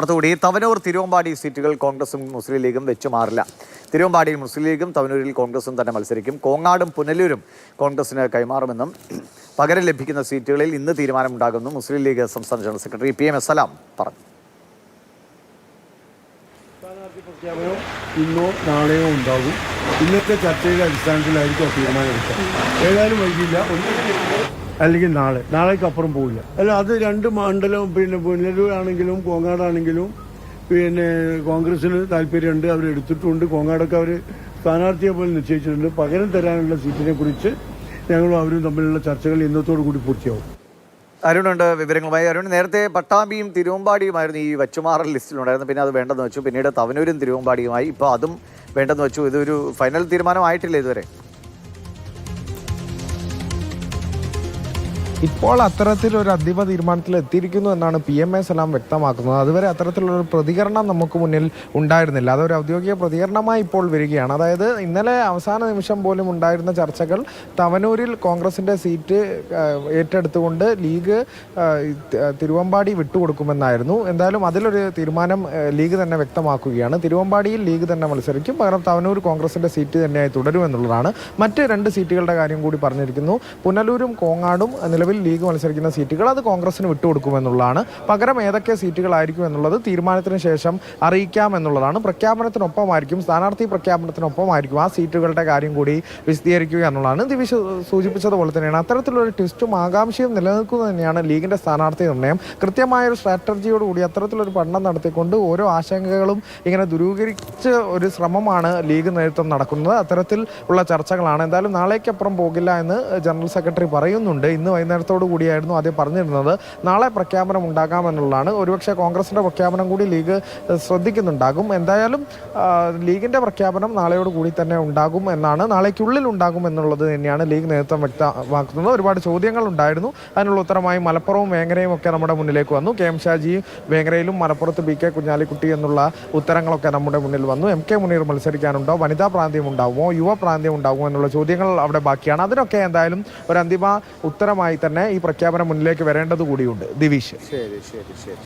അതോടെ തവനൂർ തിരുവമ്പാടി സീറ്റുകൾ കോൺഗ്രസും മുസ്ലിം ലീഗും വെച്ചുമാറില്ല. തിരുവമ്പാടിയിൽ മുസ്ലിം ലീഗും തവനൂരിൽ കോൺഗ്രസും തന്നെ മത്സരിക്കും. കോങ്ങാടും പുനലൂരും കോൺഗ്രസിന് കൈമാറുമെന്നും പകരം ലഭിക്കുന്ന സീറ്റുകളിൽ ഇന്ന് തീരുമാനമുണ്ടാകുമെന്നും മുസ്ലിം ലീഗ് സംസ്ഥാന ജനറൽ സെക്രട്ടറി PM സലാം പറഞ്ഞു. സ്ഥാനാർത്ഥി പ്രഖ്യാപനം ഇന്നോ നാളെയോ ഉണ്ടാകും. ഇന്നത്തെ ചർച്ചയുടെ അടിസ്ഥാനത്തിലായിരിക്കും തീരുമാനമെടുക്കുക. ഏതായാലും വൈകില്ല, അല്ലെങ്കിൽ നാളേക്കപ്പുറം പോവില്ല. അല്ല, അത് രണ്ട് മണ്ഡലം പുനലൂരാണെങ്കിലും കോങ്ങാടാണെങ്കിലും കോൺഗ്രസിന് താല്പര്യമുണ്ട്, അവരെടുത്തിട്ടുണ്ട്. കോങ്ങാടൊക്കെ അവർ സ്ഥാനാർത്ഥിയെ പോലെ നിശ്ചയിച്ചിട്ടുണ്ട്. പകരം തരാനുള്ള സീറ്റിനെ കുറിച്ച് ഞങ്ങളും അവരും തമ്മിലുള്ള ചർച്ചകൾ ഇന്നത്തോടു കൂടി പൂർത്തിയാവും. അരുണുണ്ട് വിവരങ്ങളുമായി. അരുൺ, നേരത്തെ പട്ടാമ്പിയും തിരുവമ്പാടിയുമായിരുന്നു ഈ വച്ചുമാറൽ ലിസ്റ്റിലുണ്ടായിരുന്നു. പിന്നെ അത് വേണ്ടെന്ന് വെച്ചു. പിന്നീട് തവനൂരും തിരുവമ്പാടിയുമായി. ഇപ്പോൾ അതും വേണ്ടെന്ന് വെച്ചു. ഇതൊരു ഫൈനൽ തീരുമാനമായിട്ടില്ല ഇതുവരെ. ഇപ്പോൾ അത്തരത്തിലൊരു അന്തിമ തീരുമാനത്തിൽ എത്തിയിരിക്കുന്നു എന്നാണ് PM സലാം വ്യക്തമാക്കുന്നത്. അതുവരെ അത്തരത്തിലുള്ളൊരു പ്രതികരണം നമുക്ക് മുന്നിൽ ഉണ്ടായിരുന്നില്ല. അതൊരു ഔദ്യോഗിക പ്രതികരണമായി ഇപ്പോൾ വരികയാണ്. അതായത് ഇന്നലെ അവസാന നിമിഷം പോലും ഉണ്ടായിരുന്ന ചർച്ചകൾ തവനൂരിൽ കോൺഗ്രസിൻ്റെ സീറ്റ് ഏറ്റെടുത്തുകൊണ്ട് ലീഗ് തിരുവമ്പാടി വിട്ടുകൊടുക്കുമെന്നായിരുന്നു. എന്തായാലും അതിലൊരു തീരുമാനം ലീഗ് തന്നെ വ്യക്തമാക്കുകയാണ്. തിരുവമ്പാടിയിൽ ലീഗ് തന്നെ മത്സരിക്കും, പകരം തവനൂർ കോൺഗ്രസിൻ്റെ സീറ്റ് തന്നെയായി തുടരുമെന്നുള്ളതാണ്. മറ്റ് 2 സീറ്റുകളുടെ കാര്യം കൂടി പറഞ്ഞിരിക്കുന്നു. പുനലൂരും കോങ്ങാടും നിലവിൽ ലീഗ് മത്സരിക്കുന്ന സീറ്റുകൾ അത് കോൺഗ്രസിന് വിട്ടുകൊടുക്കുമെന്നുള്ളതാണ്. പകരം ഏതൊക്കെ സീറ്റുകളായിരിക്കും എന്നുള്ളത് തീരുമാനത്തിന് ശേഷം അറിയിക്കാം എന്നുള്ളതാണ്. പ്രഖ്യാപനത്തിനൊപ്പമായിരിക്കും, സ്ഥാനാർത്ഥി പ്രഖ്യാപനത്തിനൊപ്പമായിരിക്കും ആ സീറ്റുകളുടെ കാര്യം കൂടി വിശദീകരിക്കുക എന്നുള്ളതാണ്. ദിവിഷ് സൂചിപ്പിച്ചതുപോലെ തന്നെയാണ് അത്തരത്തിലൊരു ട്വിസ്റ്റും ആകാംക്ഷയും നിലനിൽക്കുന്നത് തന്നെയാണ് ലീഗിൻ്റെ സ്ഥാനാർത്ഥി നിർണ്ണയം. കൃത്യമായൊരു സ്ട്രാറ്റജിയോടുകൂടി അത്തരത്തിലൊരു പഠനം നടത്തിക്കൊണ്ട് ഓരോ ആശങ്കകളും ഇങ്ങനെ ദൂരീകരിച്ച് ഒരു ശ്രമമാണ് ലീഗ് നേതൃത്വം നടക്കുന്നത്. അത്തരത്തിൽ ഉള്ള ചർച്ചകളാണ്. എന്തായാലും നാളേക്കപ്പുറം പോകില്ല എന്ന് ജനറൽ സെക്രട്ടറി പറയുന്നുണ്ട്. ഇന്ന് വൈകുന്നേരത്തോടു കൂടിയായിരുന്നു ആദ്യം പറഞ്ഞിരുന്നത്. നാളെ പ്രഖ്യാപനം ഉണ്ടാകാമെന്നുള്ളതാണ്. ഒരുപക്ഷെ കോൺഗ്രസിൻ്റെ പ്രഖ്യാപനം കൂടി ലീഗ് ശ്രദ്ധിക്കുന്നുണ്ടാകും. എന്തായാലും ലീഗിൻ്റെ പ്രഖ്യാപനം നാളെയോട് കൂടി തന്നെ ഉണ്ടാകും എന്നാണ്, നാളേക്കുള്ളിൽ ഉണ്ടാകും എന്നുള്ളത് തന്നെയാണ് ലീഗ് നേതൃത്വം വ്യക്തമാക്കുന്നത്. ഒരുപാട് ചോദ്യങ്ങൾ ഉണ്ടായിരുന്നു. അതിനുള്ള ഉത്തരമായി മലപ്പുറവും വേങ്ങരയും ഒക്കെ നമ്മുടെ മുന്നിലേക്ക് വന്നു. KM ഷാജിയും വേങ്ങരയിലും മലപ്പുറത്ത് BK കുഞ്ഞാലിക്കുട്ടി എന്നുള്ള ഉത്തരങ്ങളൊക്കെ നമ്മുടെ മുന്നിൽ വന്നു. MK മുനീർ മത്സരിക്കാനുണ്ടോ, വനിതാ പ്രാന്ത്യം ഉണ്ടാകുമോ, യുവ പ്രാന്ത്യം ഉണ്ടാകുമോ എന്നുള്ള ചോദ്യങ്ങൾ അവിടെ ബാക്കിയാണ്. അതിനൊക്കെ എന്തായാലും ഒരു അന്തിമ ഉത്തരമായി തന്നെ ഈ പ്രഖ്യാപനം മുന്നിലേക്ക് വരേണ്ടത് കൂടിയുണ്ട്. ദിവിഷ്. ശരി.